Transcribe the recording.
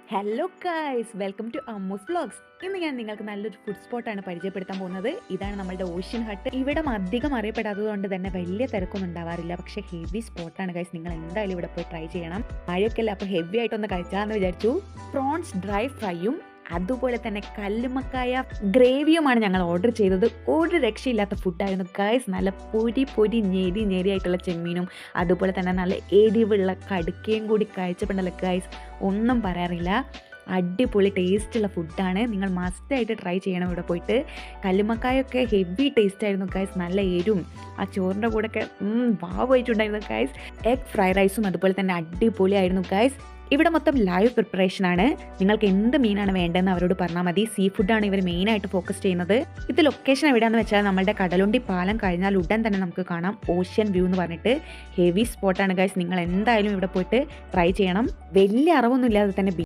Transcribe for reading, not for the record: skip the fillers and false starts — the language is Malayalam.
Hello guys, welcome to Ammu's vlogs. ഇന്ന് ഞാൻ നിങ്ങൾക്ക് നല്ലൊരു ഫുഡ് സ്പോട്ടാണ് പരിചയപ്പെടുത്താൻ പോകുന്നത്. ഇതാണ് നമ്മുടെ ഓഷ്യൻ ഹട്ട്. ഇവിടെ അധികം അറിയപ്പെടാത്തത് കൊണ്ട് തന്നെ വലിയ തിരക്കൊന്നും ഉണ്ടാവാറില്ല. പക്ഷേ ഹെവി സ്പോട്ടാണ് ഗൈസ്. നിങ്ങൾ എന്തായാലും ഇവിടെ പോയി ട്രൈ ചെയ്യണം. മഴയൊക്കെ അല്ല, അപ്പോൾ ഹെവി ആയിട്ടൊന്ന് കഴിച്ചാന്ന് വിചാരിച്ചു. പ്രോൺസ് ഡ്രൈ ഫ്രൈയും അതുപോലെ തന്നെ കല്ലുമ്മക്കായ ഗ്രേവിയുമാണ് ഞങ്ങൾ ഓർഡർ ചെയ്തത്. ഒരു രക്ഷയില്ലാത്ത ഫുഡായിരുന്നു ഗൈസ്. നല്ല പൊരി ഞെരി ആയിട്ടുള്ള ചെമ്മീനും അതുപോലെ തന്നെ നല്ല എരിവുള്ള കടുക്കയും കൂടി കഴിച്ചപ്പോണ്ടല്ലോ ഗൈസ്, ഒന്നും പറയാറില്ല. അടിപൊളി ടേസ്റ്റുള്ള ഫുഡാണ്. നിങ്ങൾ മസ്റ്റായിട്ട് ട്രൈ ചെയ്യണം ഇവിടെ പോയിട്ട്. കല്ലുമ്മക്കായൊക്കെ ഹെവി ടേസ്റ്റ് ആയിരുന്നു ഗൈസ്. നല്ല എരും ആ ചോറിൻ്റെ കൂടെയൊക്കെ വാവായിട്ടുണ്ടായിരുന്നു ഗൈസ്. എഗ് ഫ്രൈഡ് റൈസും അതുപോലെ തന്നെ അടിപൊളിയായിരുന്നു ഗൈസ്. ഇവിടെ മൊത്തം ലൈവ് പ്രിപ്പറേഷനാണ്. നിങ്ങൾക്ക് എന്ത് മീനാണ് വേണ്ടതെന്ന് അവരോട് പറഞ്ഞാൽ മതി. സീ ഫുഡാണ് ഇവർ മെയിനായിട്ട് ഫോക്കസ് ചെയ്യുന്നത്. ഇത് ലൊക്കേഷൻ എവിടെയാണെന്ന് വെച്ചാൽ നമ്മുടെ കടലുണ്ടി പാലം കഴിഞ്ഞാൽ ഉടൻ തന്നെ നമുക്ക് കാണാം ഓഷ്യൻ വ്യൂ എന്ന് പറഞ്ഞിട്ട്. ഹെവി സ്പോട്ടാണ് ഗൈസ്. നിങ്ങൾ എന്തായാലും ഇവിടെ പോയിട്ട് ട്രൈ ചെയ്യണം. വലിയ അറിവൊന്നും ഇല്ലാതെ തന്നെ